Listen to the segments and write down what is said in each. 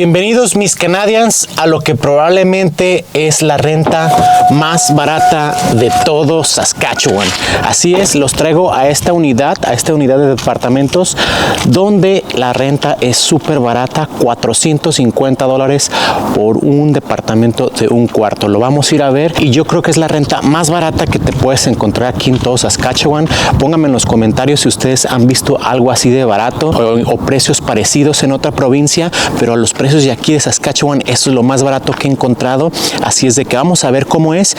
Bienvenidos mis Canadians a lo que probablemente es la renta más barata de todo Saskatchewan. Así es, los traigo a esta unidad de departamentos donde la renta es súper barata, $450 por un departamento de un cuarto. Lo vamos a ir a ver y yo creo que es la renta más barata que te puedes encontrar aquí en todo Saskatchewan. Pónganme en los comentarios si ustedes han visto algo así de barato o precios parecidos en otra provincia, pero a los precios de aquí de Saskatchewan esto es lo más barato que he encontrado. Así es de que vamos a ver cómo es.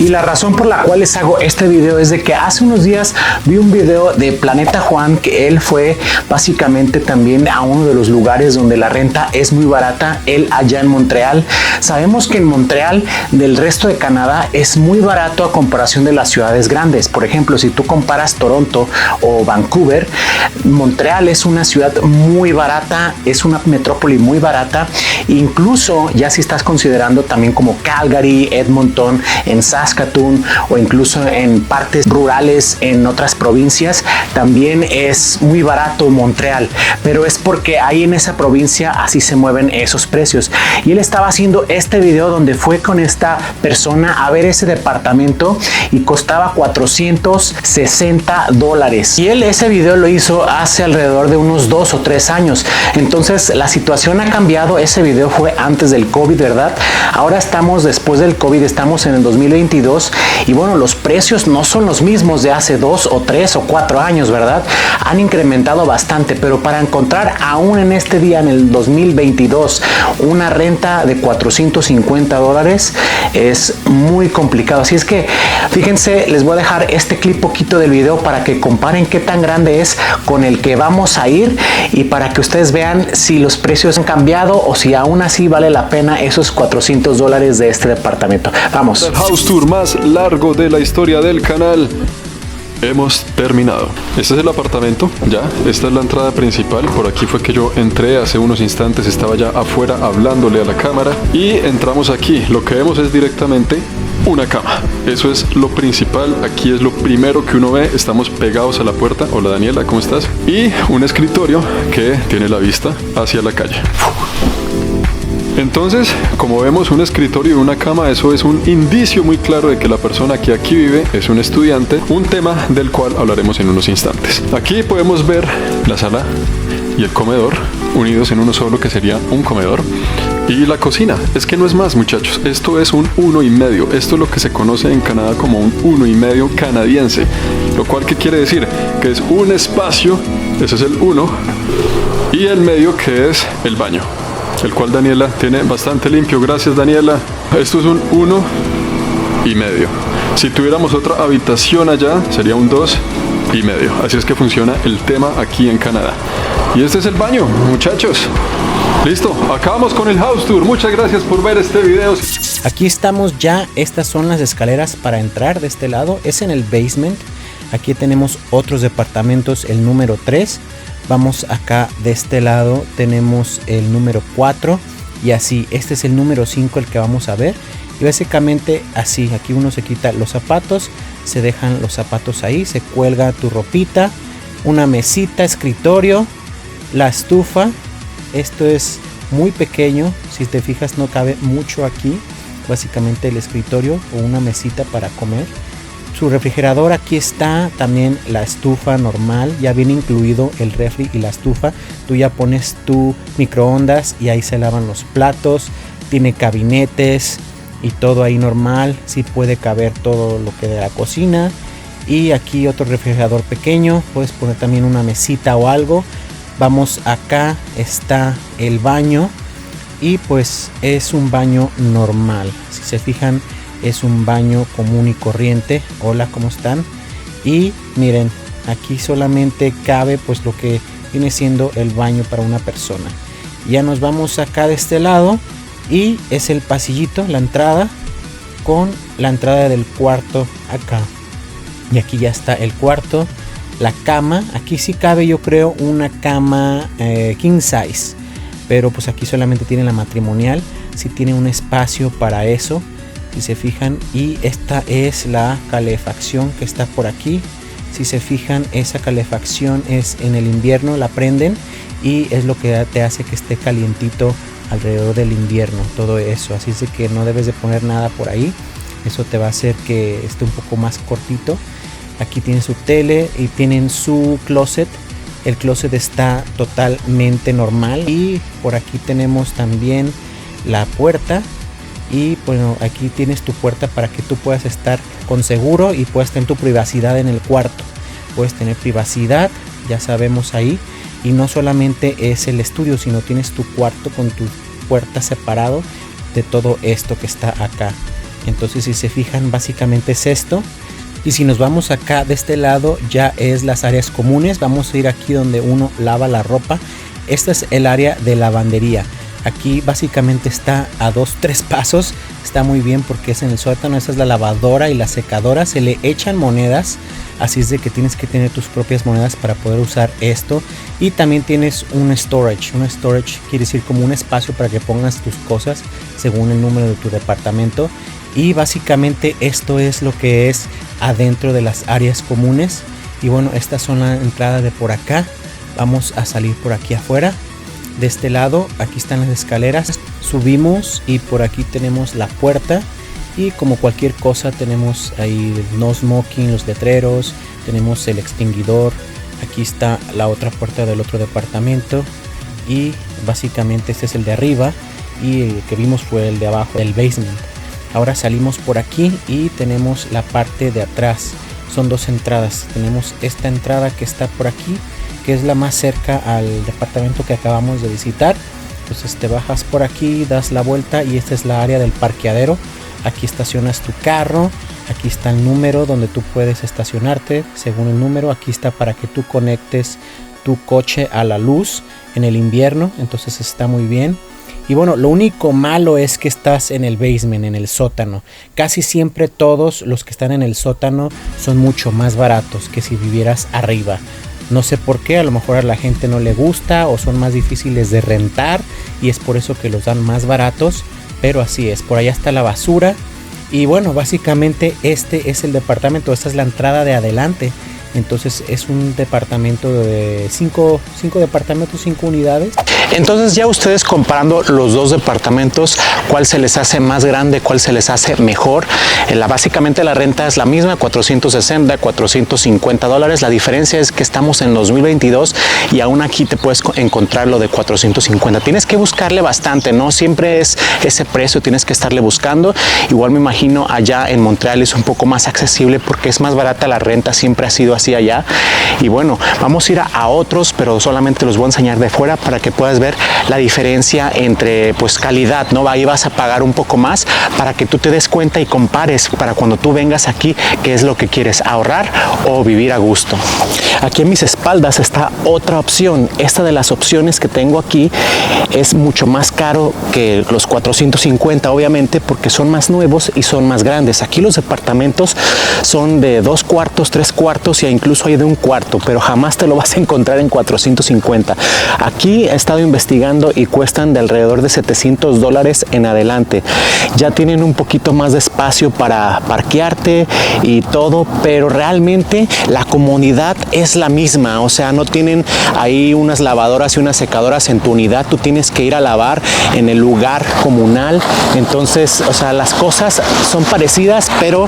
Y la razón por la cual les hago este video es de que hace unos días vi un video de Planeta Juan, que él fue básicamente también a uno de los lugares donde la renta es muy barata, él allá en Montreal. Sabemos que en Montreal del resto de Canadá es muy barato a comparación de las ciudades grandes. Por ejemplo, si tú comparas Toronto o Vancouver, Montreal es una ciudad muy barata, es una metrópoli muy barata. Incluso ya si estás considerando también como Calgary, Edmonton, en Saskatoon o incluso en partes rurales en otras provincias, también es muy barato Montreal, pero es porque ahí en esa provincia así se mueven esos precios. Y él estaba haciendo este video donde fue con esta persona a ver ese departamento y costaba $460. Y él ese video lo hizo hace alrededor de unos 2 o 3 años. Entonces la situación ha cambiado. Ese video fue antes del COVID, ¿verdad? Ahora estamos después del COVID, estamos en el 2022 y bueno, los precios no son los mismos de hace 2 o 3 o 4 años, ¿verdad? Han incrementado bastante, pero para encontrar aún en este día, en el 2022, una renta de $450 es muy complicado. Así es que fíjense, les voy a dejar este clip poquito del video para que comparen qué tan grande es con el que vamos a ir y para que ustedes vean si los precios han cambiado o si aún así vale la pena esos $400 de este departamento. Vamos. El house tour más largo de la historia del canal. Hemos terminado. Este es el apartamento, ya. Esta es la entrada principal. Por aquí fue que yo entré hace unos instantes. Estaba ya afuera hablándole a la cámara. Y entramos aquí. Lo que vemos es directamente una cama. Eso es lo principal. Aquí es lo primero que uno ve. Estamos pegados a la puerta. Hola Daniela, ¿cómo estás? Y un escritorio que tiene la vista hacia la calle. Entonces, como vemos, un escritorio y una cama, eso es un indicio muy claro de que la persona que aquí vive es un estudiante, un tema del cual hablaremos en unos instantes. Aquí podemos ver la sala y el comedor unidos en uno solo, que sería un comedor, y la cocina. Es que no es más, muchachos, esto es un 1,5. Esto es lo que se conoce en Canadá como un 1,5 canadiense, lo cual ¿qué quiere decir? Que es un espacio, ese es el 1, y el medio que es el baño, el cual Daniela tiene bastante limpio. Gracias, Daniela. Esto es un 1,5. Si tuviéramos otra habitación allá, sería un 2,5. Así es que funciona el tema aquí en Canadá. Y este es el baño, muchachos. Listo, acabamos con el house tour. Muchas gracias por ver este video. Aquí estamos ya. Estas son las escaleras para entrar de este lado. Es en el basement. Aquí tenemos otros departamentos, el número 3. Vamos acá de este lado, tenemos el número 4 y así, este es el número 5 el que vamos a ver. Y básicamente así, aquí uno se quita los zapatos, se dejan los zapatos ahí, se cuelga tu ropita, una mesita, escritorio, la estufa. Esto es muy pequeño, si te fijas no cabe mucho aquí, básicamente el escritorio o una mesita para comer. Su refrigerador aquí está, también la estufa normal, ya viene incluido el refri y la estufa. Tú ya pones tu microondas y ahí se lavan los platos, tiene gabinetes y todo ahí normal, sí puede caber todo lo que de la cocina. Y aquí otro refrigerador pequeño, puedes poner también una mesita o algo. Vamos acá, está el baño y pues es un baño normal, si se fijan. Es un baño común y corriente. Hola, ¿cómo están? Y miren, aquí solamente cabe pues lo que viene siendo el baño para una persona. Ya nos vamos acá de este lado Y es el pasillito, la entrada, con la entrada del cuarto acá. Y aquí ya está el cuarto, la cama. Aquí sí cabe, yo creo, una cama king size, pero pues aquí solamente tiene la matrimonial. Sí tiene un espacio para eso, si se fijan. Y esta es la calefacción que está por aquí. Si se fijan, esa calefacción es en el invierno, la prenden y es lo que te hace que esté calientito alrededor del invierno, todo eso. Así es de que no debes de poner nada por ahí, eso te va a hacer que esté un poco más cortito. Aquí tienen su tele y tienen su closet. El closet está totalmente normal. Y por aquí tenemos también la puerta. Y bueno, aquí tienes tu puerta para que tú puedas estar con seguro y puedas tener tu privacidad en el cuarto. Puedes tener privacidad, ya sabemos ahí. Y no solamente es el estudio, sino tienes tu cuarto con tu puerta separado de todo esto que está acá. Entonces, si se fijan, básicamente es esto. Y si nos vamos acá de este lado, ya es las áreas comunes. Vamos a ir aquí donde uno lava la ropa. Este es el área de lavandería. Aquí básicamente está a 2-3 pasos. Está muy bien porque es en el sótano. Esta es la lavadora y la secadora. Se le echan monedas, así es de que tienes que tener tus propias monedas para poder usar esto. Y también tienes un storage. Un storage quiere decir como un espacio para que pongas tus cosas según el número de tu departamento. Y básicamente esto es lo que es adentro de las áreas comunes. Y bueno, estas son la entrada de por acá. Vamos a salir por aquí afuera. De este lado, aquí están las escaleras. Subimos y por aquí tenemos la puerta. Y como cualquier cosa tenemos ahí el no smoking, los letreros. Tenemos el extinguidor. Aquí está la otra puerta del otro departamento. Y básicamente este es el de arriba. Y el que vimos fue el de abajo, el basement. Ahora salimos por aquí y tenemos la parte de atrás. Son dos entradas. Tenemos esta entrada que está por aquí, que es la más cerca al departamento que acabamos de visitar. Entonces te bajas por aquí, das la vuelta y esta es la área del parqueadero. Aquí estacionas tu carro. Aquí está el número donde tú puedes estacionarte según el número. Aquí está para que tú conectes tu coche a la luz en el invierno. Entonces está muy bien. Y bueno, lo único malo es que estás en el basement, en el sótano. Casi siempre todos los que están en el sótano son mucho más baratos que si vivieras arriba. No sé por qué, a lo mejor a la gente no le gusta o son más difíciles de rentar y es por eso que los dan más baratos. Pero así es, por allá está la basura. Y bueno, básicamente este es el departamento, esta es la entrada de adelante. Entonces es un departamento de 5 departamentos, 5 unidades. Entonces ya ustedes comparando los dos departamentos, ¿cuál se les hace más grande? ¿Cuál se les hace mejor? Básicamente la renta es la misma, $460, $450. La diferencia es que estamos en 2022 y aún aquí te puedes encontrar lo de $450. Tienes que buscarle bastante, no siempre es ese precio, tienes que estarle buscando. Igual me imagino allá en Montreal es un poco más accesible porque es más barata la renta, siempre ha sido así allá. Y bueno, vamos a ir a otros, pero solamente los voy a enseñar de fuera para que puedas ver la diferencia entre pues calidad, ¿no? Ahí vas a pagar un poco más para que tú te des cuenta y compares para cuando tú vengas aquí qué es lo que quieres, ahorrar o vivir a gusto. Aquí en mis espaldas está otra opción. Esta de las opciones que tengo aquí es mucho más caro que los 450, obviamente, porque son más nuevos y son más grandes. Aquí los departamentos son de 2 cuartos, 3 cuartos e incluso hay de 1 cuarto, pero jamás te lo vas a encontrar en 450. Aquí he estado investigando y cuestan de alrededor de $700 en adelante. Ya tienen un poquito más de espacio para parquearte y todo, pero realmente la comodidad es la misma. O sea, no tienen ahí unas lavadoras y unas secadoras en tu unidad. Tú tienes que ir a lavar en el lugar comunal. Entonces, o sea, las cosas son parecidas, pero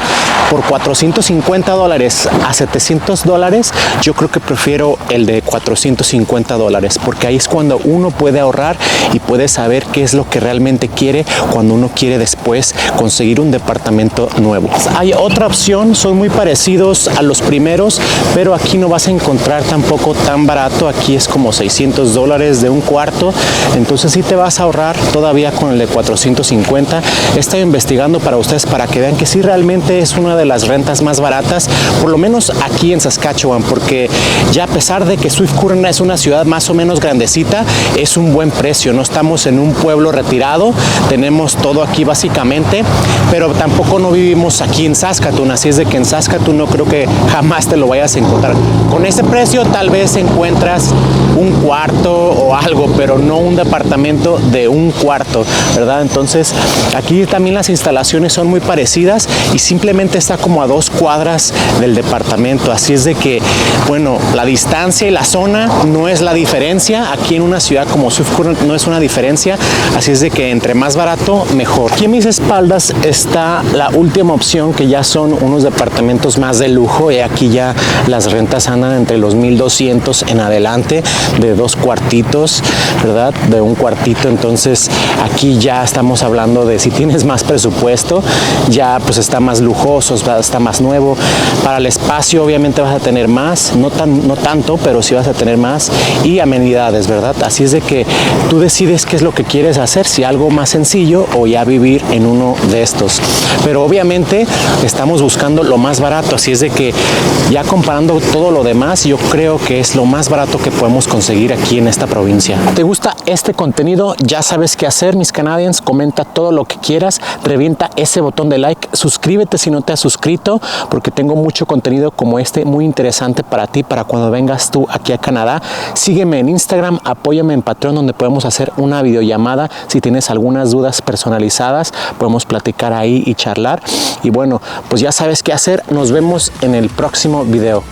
por $450 a $700, yo creo que prefiero el de $450, porque ahí es cuando uno puede ahorrar y puede saber qué es lo que realmente quiere cuando uno quiere después conseguir un departamento nuevo. Hay otra opción, son muy parecidos a los primeros, pero aquí no vas a a encontrar tampoco tan barato. Aquí es como $600 de un cuarto, entonces sí te vas a ahorrar todavía con el de 450. He estado investigando para ustedes para que vean que sí realmente es una de las rentas más baratas, por lo menos aquí en Saskatchewan, porque ya a pesar de que Swift Current es una ciudad más o menos grandecita, es un buen precio. No estamos en un pueblo retirado, tenemos todo aquí básicamente, pero tampoco no vivimos aquí en Saskatoon, así es de que en Saskatoon no creo que jamás te lo vayas a encontrar. Con ese precio tal vez encuentras un cuarto o algo, pero no un departamento de un cuarto, ¿verdad? Entonces aquí también las instalaciones son muy parecidas y simplemente está como a 2 cuadras del departamento, así es de que, bueno, la distancia y la zona no es la diferencia. Aquí en una ciudad como Swift Current no es una diferencia, así es de que entre más barato mejor. Aquí a mis espaldas está la última opción, que ya son unos departamentos más de lujo, y aquí ya las rentas andan entre los 1,200 en adelante, de 2 cuartitos, ¿verdad? De un cuartito. Entonces aquí ya estamos hablando de, si tienes más presupuesto, ya pues está más lujoso, está más nuevo. Para el espacio obviamente vas a tener más, no tanto, pero sí vas a tener más, y amenidades, ¿verdad? Así es de que tú decides qué es lo que quieres hacer, si algo más sencillo o ya vivir en uno de estos. Pero obviamente estamos buscando lo más barato, así es de que ya comparando todo lo demás, yo creo que es lo más barato que podemos conseguir aquí en esta provincia. ¿Te gusta este contenido? Ya sabes qué hacer, mis Canadians. Comenta todo lo que quieras, revienta ese botón de like, suscríbete si no te has suscrito, porque tengo mucho contenido como este muy interesante para ti, para cuando vengas tú aquí a Canadá. Sígueme en Instagram, apóyame en Patreon, donde podemos hacer una videollamada. Si tienes algunas dudas personalizadas, podemos platicar ahí y charlar. Y bueno, pues ya sabes qué hacer. Nos vemos en el próximo video.